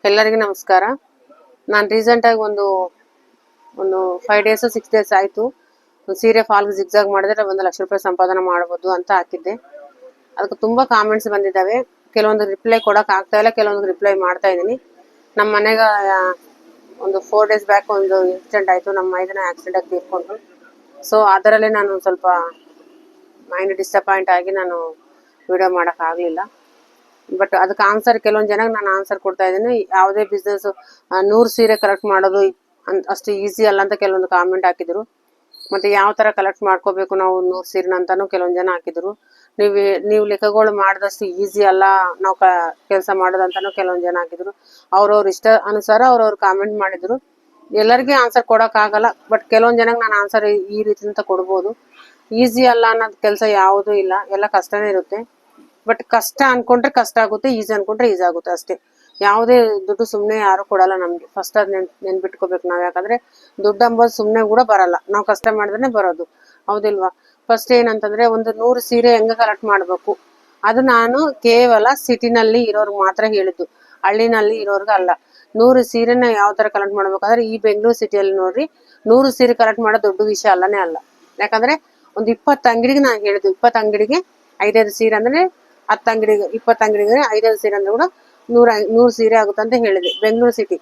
ಎಲ್ಲರಿಗೂ ನಮಸ್ಕಾರ. ನಾನು ರೀಸೆಂಟಾಗಿ ಒಂದು 5 ಡೇಸ್ 6 ಡೇಸ್ ಆಯಿತು ಸೀರೆ ಫಾಲ್ಗೆ ಜಿಗ್ಜಾಗ್ ಮಾಡಿದ್ರೆ 1 ಲಕ್ಷ ರೂಪಾಯಿ ಸಂಪಾದನೆ ಮಾಡ್ಬೋದು ಅಂತ ಹಾಕಿದ್ದೆ. ಅದಕ್ಕೆ ತುಂಬ ಕಾಮೆಂಟ್ಸ್ ಬಂದಿದ್ದಾವೆ. ಕೆಲವೊಂದು ರಿಪ್ಲೈ ಕೊಡೋಕೆ ಆಗ್ತಾ ಇಲ್ಲ, ಕೆಲವೊಂದು ರಿಪ್ಲೈ ಮಾಡ್ತಾ ಇದ್ದೀನಿ. ನಮ್ಮ ಮನೆಗೆ ಒಂದು 4 ಡೇಸ್ ಬ್ಯಾಕ್ ಒಂದು ಇನ್ಸಿಡೆಂಟ್ ಆಯಿತು. ನಮ್ಮ ಮೈದನ ಆಕ್ಸಿಡೆಂಟ್ ತೀರ್ಕೊಂಡ್ರು. ಸೊ ಅದರಲ್ಲೇ ನಾನು ಸ್ವಲ್ಪ ಮೈಂಡ್ ಡಿಸಪಾಯಿಂಟ್ ಆಗಿ ನಾನು ವಿಡಿಯೋ ಮಾಡೋಕ್ಕಾಗಲಿಲ್ಲ. ಬಟ್ ಅದಕ್ಕೆ ಆನ್ಸರ್ ಕೆಲವೊಂದು ಜನಕ್ಕೆ ನಾನು ಆನ್ಸರ್ ಕೊಡ್ತಾ ಇದ್ದೀನಿ. ಯಾವುದೇ ಬಿಸ್ನೆಸ್ 100 ಸೀರೆ ಕಲೆಕ್ಟ್ ಮಾಡೋದು ಅಷ್ಟು ಈಸಿ ಅಲ್ಲ ಅಂತ ಕೆಲವೊಂದು ಕಾಮೆಂಟ್ ಹಾಕಿದ್ರು. ಮತ್ತು ಯಾವ ಥರ ಕಲೆಕ್ಟ್ ಮಾಡ್ಕೋಬೇಕು ನಾವು 100 ಸೀರೆನ ಅಂತಲೂ ಕೆಲವೊಂದು ಜನ ಹಾಕಿದ್ರು. ನೀವು ಲೆಕ್ಕಗಳು ಮಾಡಿದಷ್ಟು ಈಸಿ ಅಲ್ಲ ನಾವು ಕೆಲಸ ಮಾಡೋದಂತಲೂ ಕೆಲವೊಂದು ಜನ ಹಾಕಿದ್ರು. ಅವ್ರವ್ರ ಇಷ್ಟ ಅನುಸಾರ ಅವ್ರವ್ರು ಕಾಮೆಂಟ್ ಮಾಡಿದ್ರು. ಎಲ್ಲರಿಗೂ ಆನ್ಸರ್ ಕೊಡೋಕ್ಕಾಗಲ್ಲ. ಬಟ್ ಕೆಲವೊಂದು ಜನಕ್ಕೆ ನಾನು ಆನ್ಸರ್ ಈ ರೀತಿ ಅಂತ ಕೊಡ್ಬೋದು. ಈಸಿ ಅಲ್ಲ ಅನ್ನೋದು ಕೆಲಸ ಯಾವುದೂ ಇಲ್ಲ, ಎಲ್ಲ ಕಷ್ಟನೇ ಇರುತ್ತೆ. ಬಟ್ ಕಷ್ಟ ಅನ್ಕೊಂಡ್ರೆ ಕಷ್ಟ ಆಗುತ್ತೆ, ಈಸಿ ಅನ್ಕೊಂಡ್ರೆ ಈಸಿ ಆಗುತ್ತೆ ಅಷ್ಟೇ. ಯಾವುದೇ ದುಡ್ಡು ಸುಮ್ಮನೆ ಯಾರು ಕೊಡಲ್ಲ ನಮಗೆ. ಫಸ್ಟ್ ಅದು ನೆನ್ಪಿಟ್ಕೋಬೇಕು ನಾವು. ಯಾಕಂದ್ರೆ ದುಡ್ಡು ಅಂಬೋದು ಸುಮ್ಮನೆ ಕೂಡ ಬರಲ್ಲ, ನಾವು ಕಷ್ಟ ಮಾಡಿದ್ರೆ ಬರೋದು, ಹೌದಿಲ್ವಾ? ಫಸ್ಟ್ ಏನಂತಂದ್ರೆ ಒಂದು 100 ಸೀರೆ ಹೆಂಗೆ ಕಲೆಕ್ಟ್ ಮಾಡಬೇಕು ಅದು ನಾನು ಕೇವಲ ಸಿಟಿನಲ್ಲಿ ಇರೋರ್ಗೆ ಮಾತ್ರ ಹೇಳಿದ್ದು, ಹಳ್ಳಿನಲ್ಲಿ ಇರೋರ್ಗೆ ಅಲ್ಲ. 100 ಸೀರೆನ ಯಾವ ಥರ ಕಲೆಕ್ಟ್ ಮಾಡ್ಬೇಕಾದ್ರೆ ಈ ಬೆಂಗಳೂರು ಸಿಟಿಯಲ್ಲಿ ನೋಡ್ರಿ, 100 ಸೀರೆ ಕಲೆಕ್ಟ್ ಮಾಡೋ ದೊಡ್ಡ ವಿಷಯ ಅಲ್ಲನೇ ಅಲ್ಲ. ಯಾಕಂದ್ರೆ ಒಂದು 20 ಅಂಗಡಿಗೆ ನಾನು ಹೇಳಿದ್ದು, 20 ಅಂಗಡಿಗೆ 5 ಸೀರೆ ಅಂದ್ರೆ 10 ಅಂಗಡಿಗೆ 20 ಅಂಗಡಿಗೆ 5 ಸೀರೆ ಅಂದ್ರೆ ಕೂಡ 100 ಸೀರೆ ಆಗುತ್ತೆ ಅಂತ ಹೇಳಿದೆ. ಬೆಂಗಳೂರು ಸಿಟಿ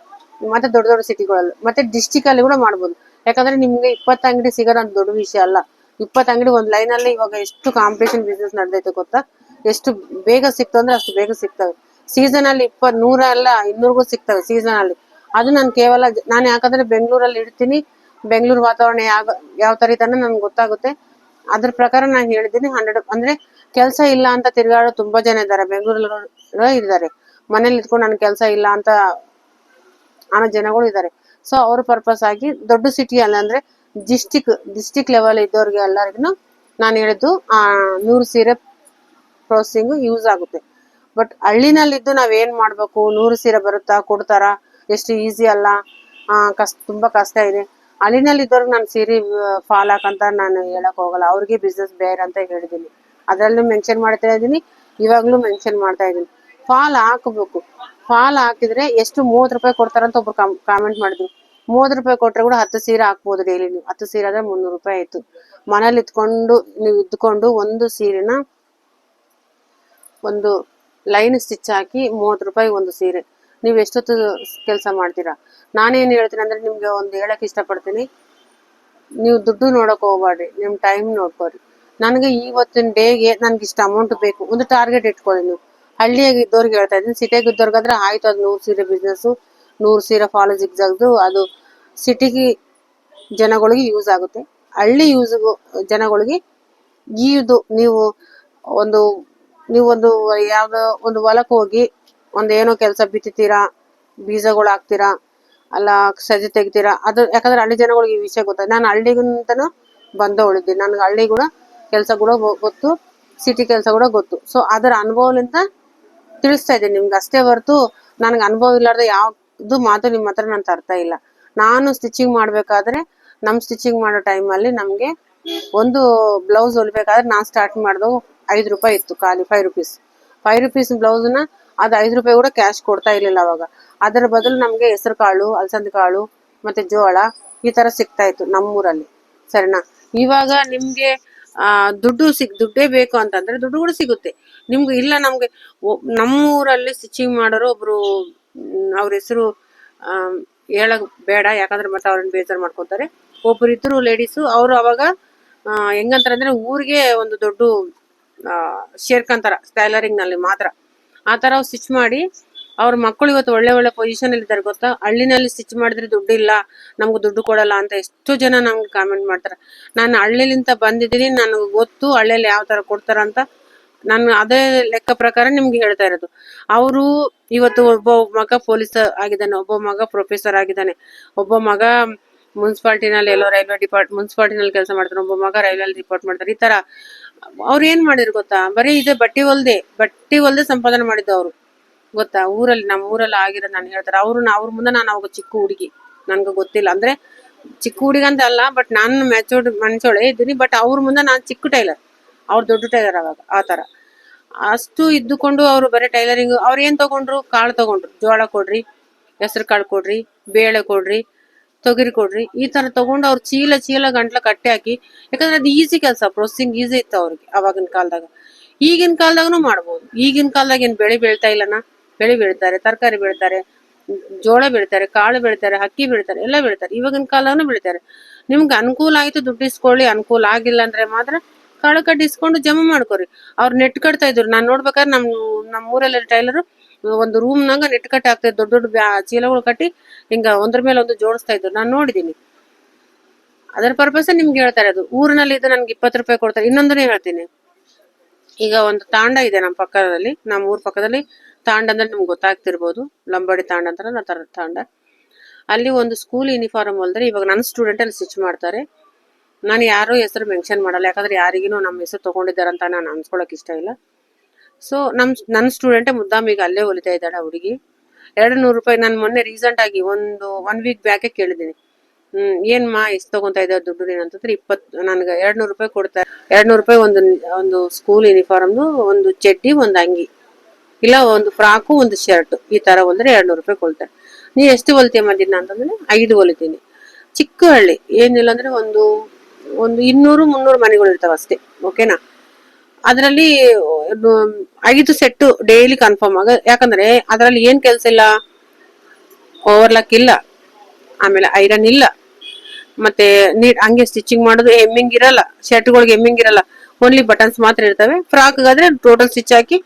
ಮತ್ತೆ ದೊಡ್ಡ ದೊಡ್ಡ ಸಿಟಿಗಳಲ್ಲಿ ಮತ್ತೆ ಡಿಸ್ಟಿಕ್ ಅಲ್ಲಿ ಕೂಡ ಮಾಡ್ಬೋದು. ಯಾಕಂದ್ರೆ ನಿಮ್ಗೆ 20 ಅಂಗಡಿ ಸಿಗೋದು ಅಂತ ದೊಡ್ಡ ವಿಷಯ ಅಲ್ಲ. 20 ಅಂಗಡಿ ಒಂದು ಲೈನ್ ಅಲ್ಲಿ ಇವಾಗ ಎಷ್ಟು ಕಾಂಪಿಟೇಷನ್ ಬಿಸ್ನೆಸ್ ನಡೆದೈತೆ ಗೊತ್ತಾ? ಎಷ್ಟು ಬೇಗ ಸಿಕ್ತು ಅಂದ್ರೆ ಅಷ್ಟು ಬೇಗ ಸಿಗ್ತವೆ. ಸೀಸನ್ ಅಲ್ಲಿ 100 ಅಲ್ಲ 200ಗೂ ಸಿಗ್ತವೆ ಸೀಸನ್ ಅಲ್ಲಿ. ಅದು ನಾನು ಕೇವಲ ನಾನು ಯಾಕಂದ್ರೆ ಬೆಂಗಳೂರಲ್ಲಿ ಇರ್ತೀನಿ, ಬೆಂಗಳೂರು ವಾತಾವರಣ ಯಾವ ತರ ಇದೆ ನನ್ಗೆ ಗೊತ್ತಾಗುತ್ತೆ. ಅದ್ರ ಪ್ರಕಾರ ನಾನು ಹೇಳಿದ್ದೀನಿ. 100 ಅಂದ್ರೆ ಕೆಲಸ ಇಲ್ಲ ಅಂತ ತಿರುಗಾಡೋ ತುಂಬಾ ಜನ ಇದ್ದಾರೆ, ಬೆಂಗಳೂರಲ್ಲಿ ಇದ್ದಾರೆ. ಮನೇಲಿ ಇದ್ಕೊಂಡು ನನ್ ಕೆಲಸ ಇಲ್ಲ ಅಂತ ಅನ್ನೋ ಜನಗಳು ಇದ್ದಾರೆ. ಸೊ ಅವ್ರ ಪರ್ಪಸ್ ಆಗಿ ದೊಡ್ಡ ಸಿಟಿ ಅಲ್ಲ ಅಂದ್ರೆ ಡಿಸ್ಟಿಕ್ ಲೆವೆಲ್ ಇದ್ದವ್ರಿಗೆ ಎಲ್ಲರಿಗೂ ನಾನು ಹೇಳಿದ್ದು 100 ಸೀರೆ ಪ್ರೊಸೆಸಿಂಗ್ ಯೂಸ್ ಆಗುತ್ತೆ. ಬಟ್ ಹಳ್ಳಿನಲ್ಲಿದ್ದು ನಾವೇನ್ ಮಾಡ್ಬೇಕು? 100 ಸೀರೆ ಬರುತ್ತಾ, ಕೊಡ್ತಾರಾ? ಎಷ್ಟು ಈಸಿ ಅಲ್ಲ, ತುಂಬಾ ಕಷ್ಟ ಇದೆ. ಹಳ್ಳಿನಲ್ಲಿ ಇದ್ದವ್ರಿಗೆ ನಾನು ಸೀರೆ ಫಾಲ್ ಹಾಕಂತ ನಾನು ಹೇಳಕ್ ಹೋಗಲ್ಲ. ಅವ್ರಿಗೆ ಬಿಸ್ನೆಸ್ ಬೇರೆ ಅಂತ ಹೇಳಿದ್ದೀನಿ. ಅದರಲ್ಲೂ ಮೆನ್ಷನ್ ಮಾಡ್ತಾ ಇದ್ದೀನಿ, ಇವಾಗ್ಲೂ ಮೆನ್ಷನ್ ಮಾಡ್ತಾ ಇದ್ದೀನಿ. ಫಾಲ್ ಹಾಕಬೇಕು. ಫಾಲ್ ಹಾಕಿದ್ರೆ ಎಷ್ಟು 30 ರೂಪಾಯಿ ಕೊಡ್ತಾರಂತ ಒಬ್ರು ಕಾಮೆಂಟ್ ಮಾಡಿದ್ರು. 30 ರೂಪಾಯಿ ಕೊಟ್ರೆ ಕೂಡ 10 ಸೀರೆ ಹಾಕ್ಬೋದು ಡೈಲಿ. ನೀವು 10 ಸೀರೆ ಆದ್ರೆ 300 ರೂಪಾಯಿ ಆಯ್ತು. ಮನೇಲಿ ನೀವು ಇದ್ಕೊಂಡು ಒಂದು ಸೀರೆನ ಒಂದು ಲೈನ್ ಸ್ಟಿಚ್ ಹಾಕಿ 30 ರೂಪಾಯಿ ಒಂದು ಸೀರೆ. ನೀವು ಎಷ್ಟೊತ್ತು ಕೆಲಸ ಮಾಡ್ತೀರಾ? ನಾನೇನು ಹೇಳ್ತೀನಿ ಅಂದ್ರೆ ನಿಮ್ಗೆ ಒಂದು ಹೇಳಕ್ ಇಷ್ಟಪಡ್ತೀನಿ, ನೀವು ದುಡ್ಡು ನೋಡಕ್ ಹೋಗ್ಬೇಡ್ರಿ, ನಿಮ್ ಟೈಮ್ ನೋಡ್ಕೊರಿ. ನನಗೆ ಇವತ್ತಿನ ಡೇಗೆ ನನ್ಗೆ ಇಷ್ಟ ಅಮೌಂಟ್ ಬೇಕು, ಒಂದು ಟಾರ್ಗೆಟ್ ಇಟ್ಕೊಳ್ಳಿ. ನೀವು ಹಳ್ಳಿಯಾಗಿ ಇದ್ದವ್ರಿಗೆ ಹೇಳ್ತಾ ಇದ್ದೀನಿ. ಸಿಟಿಯಾಗಿ ಇದ್ದವ್ರಿಗಾದ್ರೆ ಆಯ್ತು, ಅದು 100 ಸೀರೆ ಬಿಸ್ನೆಸ್, 100 ಸೀರೆ ಫಾಲೋ ಜಿಗ್ಜಾಗ್ದು ಅದು ಸಿಟಿಗೆ ಜನಗಳಿಗೆ ಯೂಸ್ ಆಗುತ್ತೆ. ಹಳ್ಳಿ ಜನಗಳಿಗೆ ಇದು ನೀವೊಂದು ಯಾವ್ದೋ ಒಂದು ಹೊಲಕ್ಕೆ ಹೋಗಿ ಏನೋ ಕೆಲಸ ಬಿತ್ತೀರಾ, ಬೀಜಗಳು ಹಾಕ್ತೀರಾ, ಅಲ್ಲ ಸಜ್ಜೆ ತೆಗಿತೀರಾ. ಅದು ಯಾಕಂದ್ರೆ ಹಳ್ಳಿ ಜನಗಳಿಗೆ ಈ ವಿಷಯ ಗೊತ್ತಾಗ. ನಾನು ಹಳ್ಳಿಗಿಂತನೂ ಬಂದವಳಿದ್ದೀನಿ, ನನ್ಗೆ ಹಳ್ಳಿ ಕೂಡ ಕೆಲಸ ಕೂಡ ಗೊತ್ತು, ಸಿಟಿ ಕೆಲಸ ಕೂಡ ಗೊತ್ತು. ಸೊ ಅದರ ಅನುಭವದಿಂದ ತಿಳಿಸ್ತಾ ಇದ್ದೀನಿ ನಿಮ್ಗೆ ಅಷ್ಟೇ ಹೊರತು ನನಗೆ ಅನುಭವ ಇಲ್ಲಾರ್ದೆ ಯಾವ್ದು ಮಾತು ನಿಮ್ಮ ಹತ್ರ ನಾನು ತರ್ತಾ ಇಲ್ಲ. ನಾನು ಸ್ಟಿಚಿಂಗ್ ಮಾಡ್ಬೇಕಾದ್ರೆ ಸ್ಟಿಚಿಂಗ್ ಮಾಡೋ ಟೈಮಲ್ಲಿ ನಮ್ಗೆ ಒಂದು ಬ್ಲೌಸ್ ಹೊಲಿಬೇಕಾದ್ರೆ ನಾನು ಸ್ಟಾರ್ಟ್ ಮಾಡಿದವು 5 ರೂಪಾಯಿ ಇತ್ತು, ಖಾಲಿ 5 ರೂಪೀಸ್. 5 ರೂಪೀಸ್ ಬ್ಲೌಸ್ನ ಅದು 5 ರೂಪಾಯಿ ಕೂಡ ಕ್ಯಾಶ್ ಕೊಡ್ತಾ ಇರ್ಲಿಲ್ಲ ಅವಾಗ. ಅದರ ಬದಲು ನಮ್ಗೆ ಹೆಸರು ಕಾಳು, ಅಲಸಂದೆ ಕಾಳು ಮತ್ತೆ ಜೋಳ ಈ ತರ ಸಿಗ್ತಾ ಇತ್ತು ನಮ್ಮೂರಲ್ಲಿ, ಸರಿನಾ? ಇವಾಗ ನಿಮ್ಗೆ ದುಡ್ಡೇ ಬೇಕು ಅಂತಂದ್ರೆ ದುಡ್ಡು ಕೂಡ ಸಿಗುತ್ತೆ ನಿಮ್ಗೆ. ಇಲ್ಲ ನಮ್ಗೆ ನಮ್ಮೂರಲ್ಲಿ ಸ್ಟಿಚಿಂಗ್ ಮಾಡೋರು ಒಬ್ರು, ಅವ್ರ ಹೆಸರು ಹೇಳಕ್ ಬೇಡ, ಯಾಕಂದ್ರೆ ಮತ್ತೆ ಅವ್ರನ್ನ ಬೇಜಾರು ಮಾಡ್ಕೊತಾರೆ. ಒಬ್ರು ಇದ್ರು ಲೇಡೀಸು, ಅವರು ಅವಾಗ ಹೆಂಗಂತಾರ ಅಂದ್ರೆ ಊರಿಗೆ ಒಂದು ದೊಡ್ಡ ಸೇರ್ಕಂತಾರ ಟೈಲರಿಂಗ್ ನಲ್ಲಿ ಮಾತ್ರ. ಆ ತರ ಅವ್ರು ಸ್ಟಿಚ್ ಮಾಡಿ ಅವ್ರ ಮಕ್ಕಳು ಇವತ್ತು ಒಳ್ಳೆ ಒಳ್ಳೆ ಪೊಸಿಷನ್ ಅಲ್ಲಿ ಇದ್ದಾರೆ ಗೊತ್ತಾ? ಹಳ್ಳಿನಲ್ಲಿ ಸ್ಟಿಚ್ ಮಾಡಿದ್ರೆ ದುಡ್ಡು ಇಲ್ಲ, ನಮ್ಗೆ ದುಡ್ಡು ಕೊಡಲ್ಲ ಅಂತ ಎಷ್ಟು ಜನ ನಮ್ಗೆ ಕಾಮೆಂಟ್ ಮಾಡ್ತಾರೆ. ನಾನು ಹಳ್ಳಿಲಿಂದ ಬಂದಿದ್ದೀನಿ, ನನಗೆ ಗೊತ್ತು ಹಳ್ಳಿಯಲ್ಲಿ ಯಾವ ತರ ಕೊಡ್ತಾರ ಅಂತ. ನಾನು ಅದೇ ಲೆಕ್ಕ ಪ್ರಕಾರ ನಿಮ್ಗೆ ಹೇಳ್ತಾ ಇರೋದು. ಅವರು ಇವತ್ತು ಒಬ್ಬ ಮಗ ಪೊಲೀಸ್ ಆಗಿದ್ದಾನೆ, ಒಬ್ಬ ಮಗ ಪ್ರೊಫೆಸರ್ ಆಗಿದ್ದಾನೆ, ಒಬ್ಬ ಮಗ ಮುನ್ಸಿಪಾಲ್ಟಿನಲ್ಲಿ ಎಲ್ಲೋ ಮುನ್ಸಿಪಾಲ್ಟಿನಲ್ಲಿ ಕೆಲಸ ಮಾಡ್ತಾರೆ, ಒಬ್ಬ ಮಗ ರೈಲ್ವೆ ರಿಪೋರ್ಟ್ ಮಾಡ್ತಾರೆ. ಈ ತರ ಅವ್ರು ಏನ್ ಮಾಡಿದ್ರು ಗೊತ್ತಾ? ಬರೀ ಇದೆ ಬಟ್ಟೆ ಹೊಲ್ದೆ ಸಂಪಾದನೆ ಮಾಡಿದ್ದು ಅವ್ರು ಗೊತ್ತಾ? ನಮ್ಮ ಊರಲ್ಲಿ ಆಗಿರೋದು ನಾನು ಹೇಳ್ತಾರೆ. ಅವ್ರ ಮುಂದೆ ನಾನು ಅವಾಗ ಚಿಕ್ಕ ಹುಡುಗಿ, ನನ್ಗೆ ಗೊತ್ತಿಲ್ಲ ಅಂದ್ರೆ ಚಿಕ್ಕ ಹುಡುಗಿ ಅಂತ ಅಲ್ಲ, ಬಟ್ ನಾನು ಮ್ಯಾಚೂರ್ಡ್ ಮನ್ಸೋಳೆ ಇದ್ದೀನಿ. ಬಟ್ ಅವ್ರ ಮುಂದೆ ನಾನು ಚಿಕ್ಕ ಟೈಲರ್, ಅವ್ರು ದೊಡ್ಡ ಟೈಲರ್ ಅವಾಗ. ಆ ತರ ಅಷ್ಟು ಇದ್ದುಕೊಂಡು ಅವರು ಬರೀ ಟೈಲರಿಂಗ್. ಅವ್ರು ಏನ್ ತಗೊಂಡ್ರು? ಕಾಳು ತಗೊಂಡ್ರು, ಜೋಳ ಕೊಡ್ರಿ, ಹೆಸರು ಕಾಳು ಕೊಡ್ರಿ, ಬೇಳೆ ಕೊಡ್ರಿ, ತೊಗರಿ ಕೊಡ್ರಿ, ಈ ತರ ತಗೊಂಡು ಅವ್ರು ಚೀಲ ಚೀಲ ಗಂಟ್ಲ ಕಟ್ಟಿ ಹಾಕಿ, ಯಾಕಂದ್ರೆ ಅದು ಈಸಿ ಕೆಲಸ, ಪ್ರೊಸೆಸಿಂಗ್ ಈಸಿ ಇತ್ತು ಅವ್ರಿಗೆ ಅವಾಗಿನ ಕಾಲದಾಗ. ಈಗಿನ ಕಾಲದಾಗನು ಮಾಡ್ಬೋದು. ಈಗಿನ ಕಾಲದಾಗ ಏನ್ ಬೆಳೆ ಬೆಳ್ತಾ ಇಲ್ಲನ, ಬೆಳೆ ಬೆಳಿತಾರೆ, ತರಕಾರಿ ಬೆಳಿತಾರೆ, ಜೋಳ ಬೆಳಿತಾರೆ, ಕಾಳು ಬೆಳಿತಾರೆ, ಅಕ್ಕಿ ಬೆಳಿತಾರೆ, ಎಲ್ಲ ಬೆಳಿತಾರೆ. ಇವಾಗಿನ ಕಾಲನು ಬೆಳಿತಾರೆ. ನಿಮ್ಗೆ ಅನುಕೂಲ ಆಯ್ತು ದುಡ್ಡು ಇಸ್ಕೊಳ್ಳಿ, ಅನುಕೂಲ ಆಗಿಲ್ಲ ಅಂದ್ರೆ ಮಾತ್ರ ಕಾಳು ಕಡ್ಡಿ ಇಸ್ಕೊಂಡು ಜಮಾ ಮಾಡ್ಕೊರಿ. ಅವ್ರು ನೆಟ್ ಕಟ್ತಾ ಇದ್ರು, ನಾನ್ ನೋಡ್ಬೇಕಾದ್ರೆ ನಮ್ಮ ಊರಲ್ಲಿ ಟೈಲರ್ ಒಂದು ರೂಮ್ನಾಗ ನೆಟ್ ಕಟ್ಟಿ ಹಾಕ್ತಾ ದೊಡ್ಡ ದೊಡ್ಡ ಚೀಲಗಳು ಕಟ್ಟಿ ಹಿಂಗ ಒಂದ್ರ ಮೇಲೆ ಒಂದು ಜೋಡಿಸ್ತಾ ಇದ್ರು, ನಾನ್ ನೋಡಿದೀನಿ. ಅದರ ಪರ್ಪಸ್ ನಿಮ್ಗೆ ಹೇಳ್ತಾರೆ. ಅದು ಊರಿನಲ್ಲಿ ಇದು ನನ್ಗೆ 20 ರೂಪಾಯಿ ಕೊಡ್ತಾರೆ. ಇನ್ನೊಂದನೇ ಹೇಳ್ತೀನಿ, ಈಗ ಒಂದು ತಾಂಡ ಇದೆ ನಮ್ಮ ಪಕ್ಕದಲ್ಲಿ, ನಮ್ಮ ಊರ್ ಪಕ್ಕದಲ್ಲಿ ತಾಂಡ ಅಂದ್ರೆ ನಿಮ್ಗೆ ಗೊತ್ತಾಗ್ತಿರ್ಬೋದು, ಲಂಬಾಡಿ ತಾಂಡ ಅಂತಾರ ನಾ ತಾಂಡ. ಅಲ್ಲಿ ಒಂದು ಸ್ಕೂಲ್ ಯೂನಿಫಾರ್ಮ್ ಹೊಲ್ದ್ರೆ ಇವಾಗ ನನ್ನ ಸ್ಟೂಡೆಂಟ್ ಅಲ್ಲಿ ಸ್ಟಿಚ್ ಮಾಡ್ತಾರೆ. ನಾನು ಯಾರೋ ಹೆಸರು ಮೆನ್ಷನ್ ಮಾಡಲ್ಲ, ಯಾಕಂದ್ರೆ ಯಾರಿಗೂ ನಮ್ಮ ಹೆಸರು ತಗೊಂಡಿದ್ದಾರಂತ ನಾನು ಅನ್ಸ್ಕೊಳಕ್ ಇಷ್ಟ ಇಲ್ಲ. ಸೊ ನನ್ನ ಸ್ಟೂಡೆಂಟೇ ಮುದ್ದಾಮ್ ಈಗ ಅಲ್ಲೇ ಹೊಲಿತಾ ಇದ್ದಾಳೆ ಹುಡುಗಿ. 200 ರೂಪಾಯಿ. ನಾನು ಮೊನ್ನೆ ರೀಸೆಂಟ್ ಆಗಿ ಒನ್ ವೀಕ್ ಬ್ಯಾಕೆ ಕೇಳಿದ್ದೀನಿ, ಏನ್ಮಾ ಎಷ್ಟು ತಗೊಂತಾ ಇದ್ದ ದುಡ್ಡು ನೀನು ಅಂತಂದ್ರೆ 20, ನನ್ಗೆ 200 ರೂಪಾಯಿ ಕೊಡ್ತಾರೆ. 200 ರೂಪಾಯಿ ಒಂದು ಸ್ಕೂಲ್ ಯೂನಿಫಾರ್ಮ್ದು, ಒಂದು ಚಡ್ಡಿ, ಒಂದು ಅಂಗಿ, ಇಲ್ಲ ಒಂದು ಫ್ರಾಕು, ಒಂದು ಶರ್ಟ್, ಈ ತರ ಹೊಲ್ದ್ರೆ 200 ರೂಪಾಯಿ ಕೊಡ್ತಾರೆ. ನೀ ಎಷ್ಟು ಹೊಲಿತೀಯಮ್ಮ ದಿನ ಅಂತಂದ್ರೆ 5 ಹೊಲಿತೀನಿ. ಚಿಕ್ಕ ಹಳ್ಳಿ, ಏನಿಲ್ಲ ಅಂದ್ರೆ ಒಂದು 200-300 ಮನೆಗಳು ಇರ್ತಾವ ಅಷ್ಟೇ, ಓಕೆನಾ. ಅದರಲ್ಲಿ 5 ಸೆಟ್ ಡೈಲಿ ಕನ್ಫರ್ಮ್ ಆಗ, ಯಾಕಂದ್ರೆ ಅದರಲ್ಲಿ ಏನ್ ಕೆಲ್ಸ ಇಲ್ಲ, ಓವರ್ಲಾಕ್ ಇಲ್ಲ, ಆಮೇಲೆ ಐರನ್ ಇಲ್ಲ, ಮತ್ತೆ ಹಂಗೆ ಸ್ಟಿಚಿಂಗ್ ಮಾಡೋದು ಹೆಮ್ಮಿಂಗ್ ಇರಲ್ಲ, ಶರ್ಟ್ಗಳಿಗೆ ಹೆಮ್ಮಿಂಗ್ ಇರಲ್ಲ, ಓನ್ಲಿ ಬಟನ್ಸ್ ಮಾತ್ರ ಇರ್ತವೆ. ಫ್ರಾಕ್ ಆದ್ರೆ ಟೋಟಲ್ ಸ್ಟಿಚ್ ಹಾಕಿ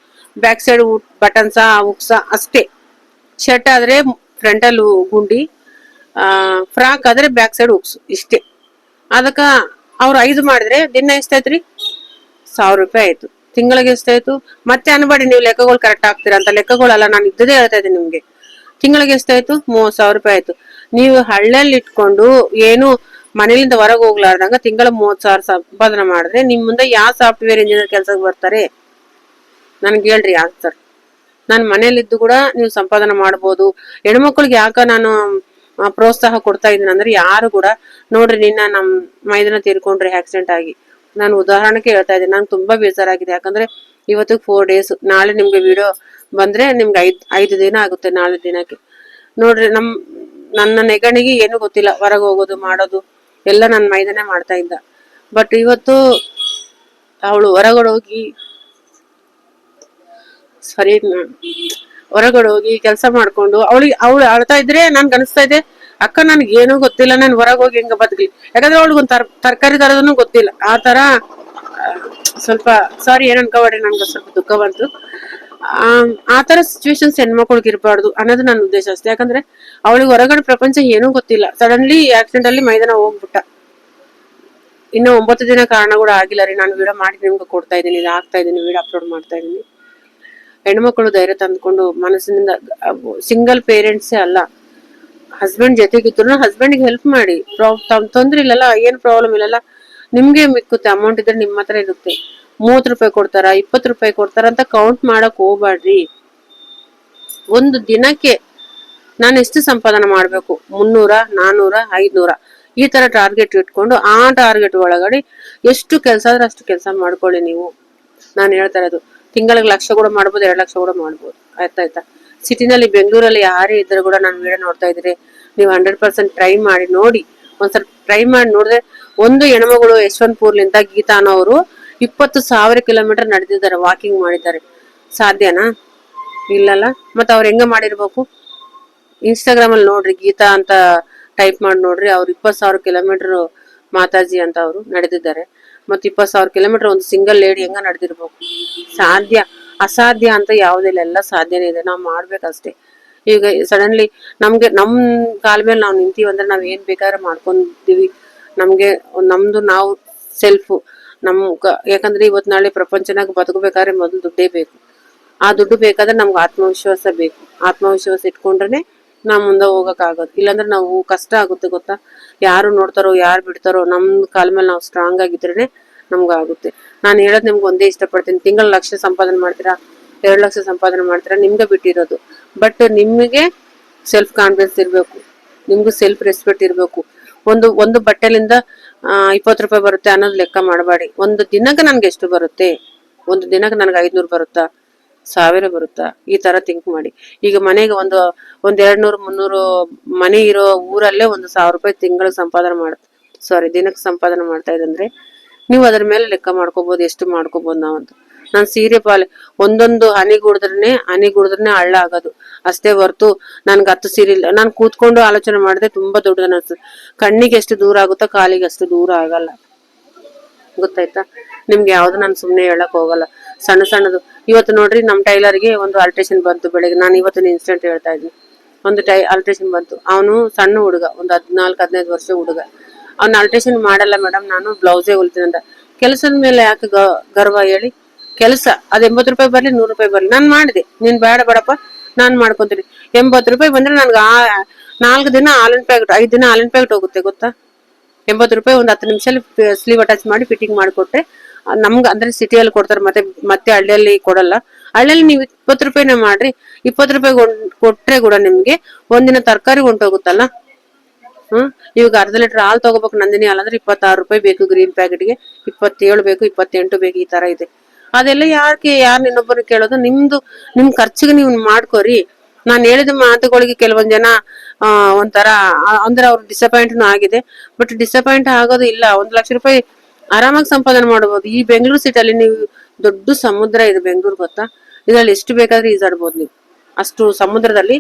ಬ್ಯಾಕ್ ಸೈಡ್ ಬಟನ್ಸ ಉಕ್ಸ ಅಷ್ಟೇ. ಶರ್ಟ್ ಆದ್ರೆ ಫ್ರಂಟಲ್ ಗುಂಡಿ, ಫ್ರಾಕ್ ಆದ್ರೆ ಬ್ಯಾಕ್ ಸೈಡ್ ಉಕ್ಸು, ಇಷ್ಟೇ. ಅದಕ್ಕ ಅವ್ರು 5 ಮಾಡಿದ್ರೆ ದಿನ ಎಷ್ಟಾಯ್ತ್ರಿ? 1000 ರೂಪಾಯಿ ಆಯ್ತು. ತಿಂಗಳಿಗೆ ಎಷ್ಟಾಯ್ತು? ಮತ್ತೆ ಅನ್ಬೇಡಿ ನೀವು ಲೆಕ್ಕಗಳು ಕರೆಕ್ಟ್ ಆಗ್ತೀರಾ ಅಂತ, ಲೆಕ್ಕಗಳಲ್ಲ, ನಾನು ಇದ್ದದೇ ಹೇಳ್ತಾ ಇದ್ದೀನಿ ನಿಮ್ಗೆ. ತಿಂಗಳಿಗೆ ಎಷ್ಟಾಯ್ತು? 30,000 ರೂಪಾಯಿ ಆಯ್ತು. ನೀವು ಹಳ್ಳಿಯಲ್ಲಿ ಇಟ್ಕೊಂಡು ಏನು ಮನೆಯಿಂದ ಹೊರಗೆ ಹೋಗ್ಲಾರ್ದಂಗ ತಿಂಗಳ 30,000 ಸಂಪಾದನೆ ಮಾಡಿದ್ರೆ ನಿಮ್ ಮುಂದೆ ಯಾವ ಸಾಫ್ಟ್ವೇರ್ ಇಂಜಿನಿಯರ್ ಕೆಲ್ಸಕ್ಕೆ ಬರ್ತಾರೆ? ನನ್ಗೆ ಹೇಳ್ರಿ ಆನ್ಸರ್. ನಾನು ಮನೇಲಿದ್ದು ಕೂಡ ನೀವು ಸಂಪಾದನೆ ಮಾಡ್ಬೋದು. ಹೆಣ್ಮಕ್ಳಿಗೆ ಯಾಕ ನಾನು ಪ್ರೋತ್ಸಾಹ ಕೊಡ್ತಾ ಇದ್ದೀನಿ ಅಂದ್ರೆ, ಯಾರು ಕೂಡ ನೋಡ್ರಿ, ನಿನ್ನ ನಮ್ ಮೈದನ ತೀರ್ಕೊಂಡ್ರಿ ಆಕ್ಸಿಡೆಂಟ್ ಆಗಿ. ನಾನು ಉದಾಹರಣೆಗೆ ಹೇಳ್ತಾ ಇದ್ದೀನಿ. ನಂಗೆ ತುಂಬಾ ಬೇಜಾರಾಗಿದೆ, ಯಾಕಂದ್ರೆ ಇವತ್ತು 4 ಡೇಸ್, ನಾಳೆ ನಿಮ್ಗೆ ವಿಡಿಯೋ ಬಂದ್ರೆ ನಿಮ್ಗೆ 5 ದಿನ ಆಗುತ್ತೆ. ನಾಳೆ ದಿನಕ್ಕೆ ನೋಡ್ರಿ, ನನ್ನ ನೆಗಣಿಗೆ ಏನು ಗೊತ್ತಿಲ್ಲ, ಹೊರಗೆ ಹೋಗೋದು ಮಾಡೋದು ಎಲ್ಲ ನನ್ನ ಮೈದನೇ ಮಾಡ್ತಾ ಇದ್ದ. ಬಟ್ ಇವತ್ತು ಅವಳು ಹೊರಗಡೆ ಹೋಗಿ ಕೆಲಸ ಮಾಡ್ಕೊಂಡು ಅವಳು ಅಳ್ತಾ ಇದ್ರೆ ನನ್ಗೆ ಅನಿಸ್ತಾ ಇದೆ, ಅಕ್ಕ ನನ್ಗೆ ಏನೂ ಗೊತ್ತಿಲ್ಲ, ನಾನು ಹೊರಗೆ ಹೋಗಿ ಹೆಂಗ ಬದುಕಲಿ. ಯಾಕಂದ್ರೆ ಅವಳಿಗೊಂದು ತರಕಾರಿ ತರೋದನ್ನು ಗೊತ್ತಿಲ್ಲ. ಆ ತರ ಸ್ವಲ್ಪ ಸಾರಿ, ಏನ್ ಅನ್ಕೋಬೇಡ್ರಿ, ನನ್ಗೆ ಸ್ವಲ್ಪ ದುಃಖ ಬಂತು. ಆ ತರ ಸಿಚುವೇಶನ್ಸ್ ಹೆಣ್ಮಕ್ಳಿಗೆ ಇರಬಾರ್ದು ಅನ್ನೋದು ನನ್ನ ಉದ್ದೇಶ ಅಷ್ಟೇ. ಯಾಕಂದ್ರೆ ಅವಳಿಗೆ ಹೊರಗಡೆ ಪ್ರಪಂಚ ಏನೂ ಗೊತ್ತಿಲ್ಲ. ಸಡನ್ಲಿ ಆಕ್ಸಿಡೆಂಟ್ ಅಲ್ಲಿ ಮೈದಾನ ಹೋಗ್ಬಿಟ್ಟ. ಇನ್ನು 9 ದಿನ ಕಾರಣ ಕೂಡ ಆಗಿಲ್ಲ ರೀ. ನಾನು ವಿಡಿಯೋ ಮಾಡಿ ನಿಮ್ಗೆ ಕೊಡ್ತಾ ಇದ್ದೀನಿ, ಇದು ಆಗ್ತಾ ಇದ್ದೀನಿ, ವಿಡಿಯೋ ಅಪ್ಲೋಡ್ ಮಾಡ್ತಾ ಇದ್ದೀನಿ. ಹೆಣ್ಮಕ್ಳು ಧೈರ್ಯ ತಂದ್ಕೊಂಡು ಮನಸ್ಸಿನಿಂದ, ಸಿಂಗಲ್ ಪೇರೆಂಟ್ಸೇ ಅಲ್ಲ, ಹಸ್ಬೆಂಡ್ ಜೊತೆಗಿದ್ರು ಹಸ್ಬೆಂಡ್ಗೆ ಹೆಲ್ಪ್ ಮಾಡಿ. ತೊಂದ್ರೆ ಇಲ್ಲಲ್ಲ, ಏನ್ ಪ್ರಾಬ್ಲಮ್ ಇಲ್ಲಲ್ಲ, ನಿಮ್ಗೆ ಮಿಕ್ಕುತ್ತೆ. ಅಮೌಂಟ್ ಇದ್ರೆ ನಿಮ್ಮ ಹತ್ರ ಇರುತ್ತೆ. 30 ರೂಪಾಯಿ ಕೊಡ್ತಾರ, 20 ರೂಪಾಯಿ ಕೊಡ್ತಾರ ಅಂತ ಕೌಂಟ್ ಮಾಡಕ್ ಹೋಗ್ಬಾಡ್ರಿ. ಒಂದು ದಿನಕ್ಕೆ ನಾನು ಎಷ್ಟು ಸಂಪಾದನೆ ಮಾಡ್ಬೇಕು? 300, 400, 500 ಈ ತರ ಟಾರ್ಗೆಟ್ ಇಟ್ಕೊಂಡು, ಆ ಟಾರ್ಗೆಟ್ ಒಳಗಡೆ ಎಷ್ಟು ಕೆಲಸ ಆದ್ರೆ ಅಷ್ಟು ಕೆಲಸ ಮಾಡ್ಕೊಳ್ಳಿ ನೀವು. ನಾನು ಹೇಳ್ತಾ ಇರೋದು, ತಿಂಗಳಿಗೆ 1 ಲಕ್ಷ ಕೂಡ ಮಾಡ್ಬೋದು, 2 ಲಕ್ಷ ಕೂಡ ಮಾಡ್ಬೋದು. ಆಯ್ತಾ? ಸಿಟಿನಲ್ಲಿ, ಬೆಂಗಳೂರಲ್ಲಿ ಯಾರೇ ಇದ್ರು ಕೂಡ ನಾನು ವಿಡಿಯೋ ನೋಡ್ತಾ ಇದ್ರೆ ನೀವು 100% ಟ್ರೈ ಮಾಡಿ ನೋಡಿ. ಒಂದ್ಸಲ ಟ್ರೈ ಮಾಡಿ ನೋಡಿದ್ರೆ, ಒಂದು ಹೆಣ್ಮಗಳು ಯಶವಂತಪುರ್ಲಿಂದ ಗೀತಾ ಅನ್ನೋರು 20,000 ಕಿಲೋಮೀಟರ್ ನಡೆದಿದ್ದಾರೆ, ವಾಕಿಂಗ್ ಮಾಡಿದ್ದಾರೆ. ಸಾಧ್ಯನಾ? ಇಲ್ಲಲ್ಲ. ಮತ್ತೆ ಅವ್ರು ಹೆಂಗ ಮಾಡಿರ್ಬೇಕು? ಇನ್ಸ್ಟಾಗ್ರಾಮ್ ಅಲ್ಲಿ ನೋಡ್ರಿ, ಗೀತಾ ಅಂತ ಟೈಪ್ ಮಾಡಿ ನೋಡ್ರಿ. ಅವ್ರು 20,000 ಕಿಲೋಮೀಟರ್ ಮಾತಾಜಿ ಅಂತ ಅವರು ನಡೆದಿದ್ದಾರೆ. ಮತ್ತೆ 20,000 ಕಿಲೋಮೀಟರ್ ಒಂದು ಸಿಂಗಲ್ ಲೇಡಿ ಹೆಂಗ ನಡೆದಿರ್ಬೇಕು? ಸಾಧ್ಯ, ಅಸಾಧ್ಯ ಅಂತ ಯಾವುದಿಲ್ಲ, ಎಲ್ಲ ಸಾಧ್ಯನೇ ಇದೆ. ನಾವು ಮಾಡ್ಬೇಕಷ್ಟೇ. ಈಗ ಸಡನ್ಲಿ ನಮ್ ಕಾಲ ಮೇಲೆ ನಾವು ನಿಂತೀವಿ ಅಂದ್ರೆ ನಾವ್ ಏನ್ ಬೇಕಾದ್ರೆ ಮಾಡ್ಕೊಂತೀವಿ. ನಮ್ದು ನಾವು ಸೆಲ್ಫ್ ಯಾಕಂದ್ರೆ ಇವತ್ ನಾಳೆ ಪ್ರಪಂಚನಾಗ ಬದುಕಬೇಕಾದ್ರೆ ಮೊದಲು ದುಡ್ಡೇ ಬೇಕು. ಆ ದುಡ್ಡು ಬೇಕಾದ್ರೆ ನಮ್ಗೆ ಆತ್ಮವಿಶ್ವಾಸ ಬೇಕು. ಆತ್ಮವಿಶ್ವಾಸ ಇಟ್ಕೊಂಡ್ರೆ ನಾವ್ ಮುಂದೆ ಹೋಗಕ್ ಆಗೋದು. ಇಲ್ಲಾಂದ್ರೆ ನಾವು ಕಷ್ಟ ಆಗುತ್ತೆ, ಗೊತ್ತಾ? ಯಾರು ನೋಡ್ತಾರೋ, ಯಾರು ಬಿಡ್ತಾರೋ, ನಮ್ ಕಾಲ ಮೇಲೆ ನಾವು ಸ್ಟ್ರಾಂಗ್ ಆಗಿದ್ರೇನೆ ನಮ್ಗಾಗುತ್ತೆ. ನಾನು ಹೇಳೋದ್ ನಿಮ್ಗೆ ಒಂದೇ ಇಷ್ಟಪಡ್ತೀನಿ, ತಿಂಗಳ 1 ಲಕ್ಷ ಸಂಪಾದನೆ ಮಾಡ್ತೀರಾ, 2 ಲಕ್ಷ ಸಂಪಾದನೆ ಮಾಡ್ತೀರಾ, ನಿಮ್ಗೆ ಬಿಟ್ಟಿರೋದು. ಬಟ್ ನಿಮಗೆ ಸೆಲ್ಫ್ ಕಾನ್ಫಿಡೆನ್ಸ್ ಇರ್ಬೇಕು, ನಿಮ್ಗೂ ಸೆಲ್ಫ್ ರೆಸ್ಪೆಕ್ಟ್ ಇರ್ಬೇಕು. ಒಂದು ಬಟ್ಟೆಲಿಂದ 20 ರೂಪಾಯಿ ಬರುತ್ತೆ ಅನ್ನೋದು ಲೆಕ್ಕ ಮಾಡಬೇಡಿ. ಒಂದು ದಿನಕ್ಕೆ ನನ್ಗೆ ಎಷ್ಟು ಬರುತ್ತೆ? ಒಂದು ದಿನಕ್ಕೆ ನನ್ಗೆ 500 ಬರುತ್ತಾ? 1000 ಬರುತ್ತಾ? ಈ ತರ ಥಿಂಕ್ ಮಾಡಿ. ಈಗ ಮನೆಗೆ ಒಂದ್ 200 300 ಮನೆ ಇರೋ ಊರಲ್ಲೇ ಒಂದು 1000 ರೂಪಾಯಿ ತಿಂಗಳಿಗೆ ಸಂಪಾದನೆ ದಿನಕ್ಕೆ ಸಂಪಾದನೆ ಮಾಡ್ತಾ ಇದಂದ್ರೆ ನೀವು ಅದ್ರ ಮೇಲೆ ಲೆಕ್ಕ ಮಾಡ್ಕೋಬಹುದು, ಎಷ್ಟು ಮಾಡ್ಕೋಬಹುದು ನಾವಂತ. ನಾನ್ ಸೀರೆ ಒಂದೊಂದು ಹನಿ ಗುಡಿದ್ರೇನೆ ಹಳ್ಳ ಆಗೋದು ಅಷ್ಟೇ ಹೊರ್ತು ನನ್ಗೆ 10 ಸೀರೆ ಇಲ್ಲ. ನಾನು ಕೂತ್ಕೊಂಡು ಆಲೋಚನೆ ಮಾಡಿದ್ರೆ ತುಂಬಾ ದೊಡ್ಡದನ್ನ ಅನ್ಸುತ್ತೆ. ಕಣ್ಣಿಗೆ ಎಷ್ಟು ದೂರ ಆಗುತ್ತೋ ಕಾಲಿಗೆ ಅಷ್ಟು ದೂರ ಆಗಲ್ಲ, ಗೊತ್ತಾಯ್ತಾ? ನಿಮ್ಗೆ ಯಾವ್ದು ನಾನು ಸುಮ್ನೆ ಹೇಳಕ್ ಹೋಗಲ್ಲ. ಸಣ್ಣದು ಇವತ್ತು ನೋಡ್ರಿ ನಮ್ ಟೈಲರ್ಗೆ ಒಂದು ಅಲ್ಟ್ರೇಷನ್ ಬಂತು ಬೆಳಗ್ಗೆ. ನಾನು ಇವತ್ತಿನ ಇನ್ಸಿಡೆಂಟ್ ಹೇಳ್ತಾ ಇದ್ದೀನಿ. ಒಂದು ಅಲ್ಟ್ರೇಷನ್ ಬಂತು. ಅವನು ಸಣ್ಣ ಹುಡುಗ, ಒಂದು 14-15 ವರ್ಷ ಹುಡುಗ. ಅವ್ನ ಅಲ್ಟ್ರೇಷನ್ ಮಾಡಲ್ಲ ಮೇಡಮ್, ನಾನು ಬ್ಲೌಸೇ ಹೊಲಿತೀನಿ ಅಂತ. ಕೆಲಸದ ಮೇಲೆ ಯಾಕೆ ಗರ್ವ ಹೇಳಿ? ಕೆಲಸ ಅದ್ 80 ರೂಪಾಯಿ ಬರ್ಲಿ 100 ರೂಪಾಯಿ ಬರ್ಲಿ ನಾನ್ ಮಾಡಿದೆ. ನೀನ್ ಬೇಡಪ್ಪ ನಾನ್ ಮಾಡ್ಕೊಂತೀನಿ. 80 ರೂಪಾಯಿ ಬಂದ್ರೆ ನನ್ಗೆ 4 ದಿನ ಹಾಲಿನ ಪ್ಯಾಕೆಟ್ 5 ದಿನ ಹಾಲಿನ ಪ್ಯಾಕೆಟ್ ಹೋಗುತ್ತೆ, ಗೊತ್ತಾ? 80 ರೂಪಾಯಿ ಒಂದು 10 ನಿಮಿಷ ಸ್ಲೀವ್ ಅಟ್ಯಾಚ್ ಮಾಡಿ ಫಿಟ್ಟಿಂಗ್ ಮಾಡಿಕೊಟ್ರೆ ನಮ್ಗೆ ಅಂದ್ರೆ ಸಿಟಿಯಲ್ಲಿ ಕೊಡ್ತಾರೆ, ಮತ್ತೆ ಹಳ್ಳಿಯಲ್ಲಿ ಕೊಡಲ್ಲ. ಹಳ್ಳಿಯಲ್ಲಿ ನೀವು 20 ರೂಪಾಯಿನ ಮಾಡ್ರಿ. 20 ರೂಪಾಯಿ ಕೊಟ್ರೆ ಕೂಡ ನಿಮ್ಗೆ ಒಂದಿನ ತರಕಾರಿ ಹೊಂಟೋಗುತ್ತಲ್ಲ. ಇವಾಗ ಅರ್ಧ ಲೀಟರ್ ಹಾಲು ತಗೋಬೇಕು ನಂದಿನಿ ಹಾಲು ಅಂದ್ರೆ 26 ರೂಪಾಯಿ ಬೇಕು, ಗ್ರೀನ್ ಪ್ಯಾಕೆಟ್ಗೆ 27 ಬೇಕು, 28 ಬೇಕು, ಈ ತರ ಇದೆ. ಅದೆಲ್ಲ ಯಾರು ಇನ್ನೊಬ್ಬರು ಕೇಳೋದು? ನಿಮ್ ಖರ್ಚಿಗೆ ನೀವು ಮಾಡ್ಕೋರಿ. ನಾನು ಹೇಳಿದ ಮಾತುಗಳಿಗೆ ಕೆಲವೊಂದ್ ಜನ ಒಂಥರ ಅಂದ್ರೆ ಅವ್ರು ಡಿಸಪಾಯಿಂಟ್ನು ಆಗಿದೆ. ಬಟ್ ಡಿಸಪಾಯಿಂಟ್ ಆಗೋದು ಇಲ್ಲ. 1 ಲಕ್ಷ ರೂಪಾಯಿ ಆರಾಮಾಗಿ ಸಂಪಾದನೆ ಮಾಡಬಹುದು. ಈ ಬೆಂಗಳೂರು ಸಿಟಿಯಲ್ಲಿ ನೀವು ದೊಡ್ಡ ಸಮುದ್ರ ಇದೆ ಬೆಂಗಳೂರು, ಗೊತ್ತಾ? ಇದ್ರಲ್ಲಿ ಎಷ್ಟು ಬೇಕಾದ್ರೆ ಈಜಾಡ್ಬೋದು ನೀವು. ಅಷ್ಟು ಸಮುದ್ರದಲ್ಲಿ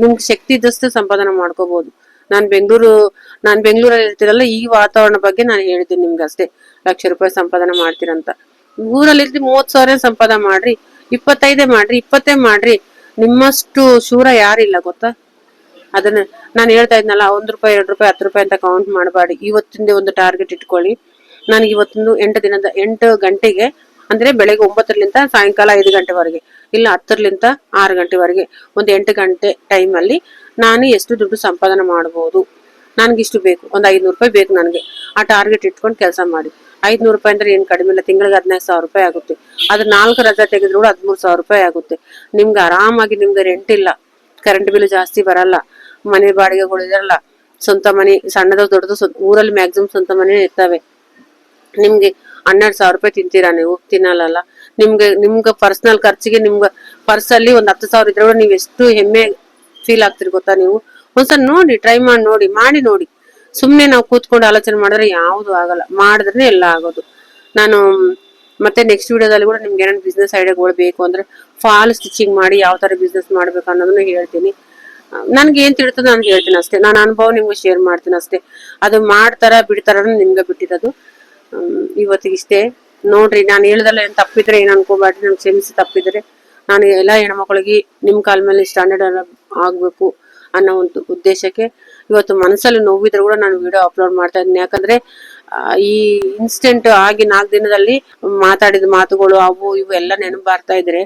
ನಿಮ್ಗೆ ಶಕ್ತಿ ಇದ್ದಷ್ಟು ಸಂಪಾದನೆ ಮಾಡ್ಕೋಬಹುದು. ನಾನ್ ಬೆಂಗಳೂರಲ್ಲಿ ಇರ್ತೀರಲ್ಲ, ಈ ವಾತಾವರಣ ಬಗ್ಗೆ ನಾನು ಹೇಳಿದ್ದೀನಿ ನಿಮ್ಗೆ ಅಷ್ಟೇ. 1 ಲಕ್ಷ ರೂಪಾಯಿ ಸಂಪಾದನೆ ಮಾಡ್ತೀರಂತ. ಊರಲ್ಲಿ ಇರ್ತಿ 30,000 ಸಂಪಾದನೆ ಮಾಡ್ರಿ, 25 ಮಾಡ್ರಿ, 20 ಮಾಡ್ರಿ. ನಿಮ್ಮಷ್ಟು ಶೂರ ಯಾರಿಲ್ಲ, ಗೊತ್ತಾ? ಅದನ್ನ ನಾನು ಹೇಳ್ತಾ ಇದ್ನಲ್ಲ, 1 ರೂಪಾಯಿ 2 ರೂಪಾಯಿ 10 ರೂಪಾಯಿ ಅಂತ ಕೌಂಟ್ ಮಾಡಬೇಡಿ. ಇವತ್ತಿಂದ ಒಂದು ಟಾರ್ಗೆಟ್ ಇಟ್ಕೊಳ್ಳಿ. ನನಗೆ ಇವತ್ತೊಂದು 8 ಗಂಟೆಗೆ ಅಂದ್ರೆ ಬೆಳಗ್ಗೆ 9ರಿಂದ ಸಾಯಂಕಾಲ 5 ಗಂಟೆವರೆಗೆ, ಇಲ್ಲ 10ರಿಂದ 6 ಗಂಟೆವರೆಗೆ ಒಂದು 8 ಗಂಟೆ ಟೈಮ್ ಅಲ್ಲಿ ನಾನು ಎಷ್ಟು ದುಡ್ಡು ಸಂಪಾದನೆ ಮಾಡಬಹುದು, ನನ್ಗಿಷ್ಟು ಬೇಕು, ಒಂದು 500 ರೂಪಾಯಿ ಬೇಕು ನನಗೆ. ಆ ಟಾರ್ಗೆಟ್ ಇಟ್ಕೊಂಡು ಕೆಲಸ ಮಾಡಿ. 500 ರೂಪಾಯಿ ಅಂದ್ರೆ ಏನ್ ಕಡಿಮೆ ಇಲ್ಲ, ತಿಂಗಳಿಗೆ 15,000 ರೂಪಾಯಿ ಆಗುತ್ತೆ. ಅದು 4 ರಜಾ ತೆಗೆದ್ರು ಕೂಡ 13,000 ರೂಪಾಯಿ ಆಗುತ್ತೆ. ನಿಮ್ಗೆ ಆರಾಮಾಗಿ, ನಿಮ್ಗೆ ರೆಂಟ್ ಇಲ್ಲ, ಕರೆಂಟ್ ಬಿಲ್ ಜಾಸ್ತಿ ಬರಲ್ಲ, ಮನೆ ಬಾಡಿಗೆಗಳು ಇರಲ್ಲ, ಸ್ವಂತ ಮನೆ ಸಣ್ಣದು ದೊಡ್ಡದು ಊರಲ್ಲಿ ಮ್ಯಾಕ್ಸಿಮಮ್ ಸ್ವಂತ ಮನೆ ಇರ್ತವೆ. ನಿಮ್ಗೆ 12,000 ರೂಪಾಯಿ ತಿಂತೀರಾ ನೀವು? ತಿನ್ನಲ್ಲ. ನಿಮ್ಗೆ ಪರ್ಸನಲ್ ಖರ್ಚಿಗೆ ನಿಮ್ಗೆ ಪರ್ಸಲ್ಲಿ ಒಂದು 10,000 ಇದ್ರೆ ಕೂಡ ನೀವು ಎಷ್ಟು ಹೆಮ್ಮೆ ಫೀಲ್ ಆಗ್ತಿರಿ, ಗೊತ್ತಾ? ನೀವು ಒಂದ್ಸಲ ನೋಡಿ, ಟ್ರೈ ಮಾಡಿ ನೋಡಿ. ಸುಮ್ನೆ ನಾವು ಕೂತ್ಕೊಂಡು ಆಲೋಚನೆ ಮಾಡಿದ್ರೆ ಯಾವ್ದು ಆಗಲ್ಲ, ಮಾಡಿದ್ರೆ ಎಲ್ಲ ಆಗೋದು. ನಾನು ಮತ್ತೆ ನೆಕ್ಸ್ಟ್ ವಿಡಿಯೋದಲ್ಲಿ ಕೂಡ ನಿಮ್ಗೆ ಏನೇನು ಬಿಸ್ನೆಸ್ ಐಡಿಯಾಗಳು ಬೇಕು ಅಂದ್ರೆ ಫಾಲ್ ಸ್ಟಿಚಿಂಗ್ ಮಾಡಿ ಯಾವ ತರ ಬಿಸ್ನೆಸ್ ಮಾಡ್ಬೇಕು ಅನ್ನೋದನ್ನ ಹೇಳ್ತೀನಿ. ನನ್ಗೆ ಏನ್ ತಿಳ್ತದೆ ನಾನು ಹೇಳ್ತೀನಿ ಅಷ್ಟೇ. ನಾನು ಅನುಭವ ನಿಮ್ಗೆ ಶೇರ್ ಮಾಡ್ತೀನಿ ಅಷ್ಟೇ. ಅದು ಮಾಡ್ತಾರ ಬಿಡ್ತಾರ ನಿಮ್ಗೆ ಬಿಟ್ಟಿರೋದು. ಇವತ್ತಿಗಿಷ್ಟೇ ನೋಡ್ರಿ. ನಾನು ಹೇಳ್ದಲ್ಲ ಏನ್ ತಪ್ಪಿದ್ರೆ ಏನ್ ಅನ್ಕೋಬೇಡ್ರಿ, ನನ್ಗೆ ಕ್ಷಮಿಸಿ ತಪ್ಪಿದ್ರೆ. ನಾನು ಎಲ್ಲಾ ಹೆಣ್ಮಕ್ಳಿಗೆ ನಿಮ್ ಕಾಲ ಮೇಲೆ ಸ್ಟ್ಯಾಂಡರ್ಡ್ ಆಗ್ಬೇಕು ಅನ್ನೋ ಒಂದು ಉದ್ದೇಶಕ್ಕೆ ಇವತ್ತು ಮನಸ್ಸಲ್ಲಿ ನೋವಿದ್ರೆ ಕೂಡ ನಾನು ವಿಡಿಯೋ ಅಪ್ಲೋಡ್ ಮಾಡ್ತಾ ಇದ್ದೀನಿ. ಯಾಕಂದ್ರೆ ಈ ಇನ್ಸಿಡೆಂಟ್ ಆಗಿ 4 ದಿನದಲ್ಲಿ ಮಾತಾಡಿದ ಮಾತುಗಳು ಅವು ಇವು ಎಲ್ಲ ನೆನಪು ಬರ್ತಾ ಇದ್ರೆ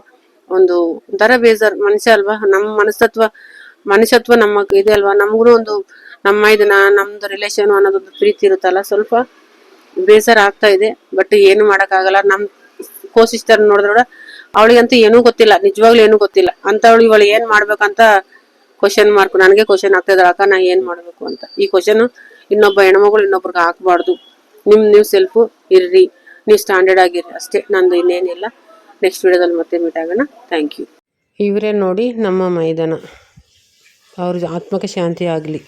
ಒಂಥರ ಬೇಜಾರ್. ಮನುಷ್ಯ ಅಲ್ವಾ, ನಮ್ಮ ಮನುಷ್ಯತ್ವ ನಮ್ಮ ಇದೆ ಅಲ್ವಾ, ನಮ್ಗೂ ಒಂದು ನಮ್ದು ರಿಲೇಷನ್ ಅನ್ನೋದೊಂದು ಪ್ರೀತಿ ಇರುತ್ತಲ್ಲ, ಸ್ವಲ್ಪ ಬೇಸರ ಆಗ್ತಾ ಇದೆ. ಬಟ್ ಏನು ಮಾಡಕ್ಕಾಗಲ್ಲ. ನಮ್ ಕೋಸಿಸ್ಟರ್ ನೋಡಿದ್ರೆ ಅವಳಿಗಂತೂ ಏನೂ ಗೊತ್ತಿಲ್ಲ, ನಿಜವಾಗ್ಲೂ ಏನೂ ಗೊತ್ತಿಲ್ಲ ಅಂತವಳು ಇವಳು ಏನ್ ಮಾಡ್ಬೇಕಂತ ಕ್ವಶನ್ ಮಾರ್ಕ್. ನನಗೆ ಕ್ವಶನ್ ಆಗ್ತಾ ಇದ್ರ, ಅಕ್ಕ ನಾ ಏನ್ ಮಾಡ್ಬೇಕು ಅಂತ. ಈ ಕ್ವಶನ್ ಇನ್ನೊಬ್ಬ ಹೆಣ್ಮಗಳು ಇನ್ನೊಬ್ರಿಗೆ ಹಾಕ್ಬಾರ್ದು. ನೀವು ಸೆಲ್ಫ್ ಇರ್ರಿ, ನೀವು ಸ್ಟ್ಯಾಂಡರ್ಡ್ ಆಗಿರ್ರಿ ಅಷ್ಟೇ. ನಂದು ಇನ್ನೇನಿಲ್ಲ. ನೆಕ್ಸ್ಟ್ ವಿಡಿಯೋದಲ್ಲಿ ಮತ್ತೆ ಮೀಟ್ ಆಗೋಣ. Thank you. ಇವರೇ ನೋಡಿ ನಮ್ಮ ಮೈದಾನ. ಅವ್ರ ಆತ್ಮಕ್ಕೆ ಶಾಂತಿ ಆಗಲಿ.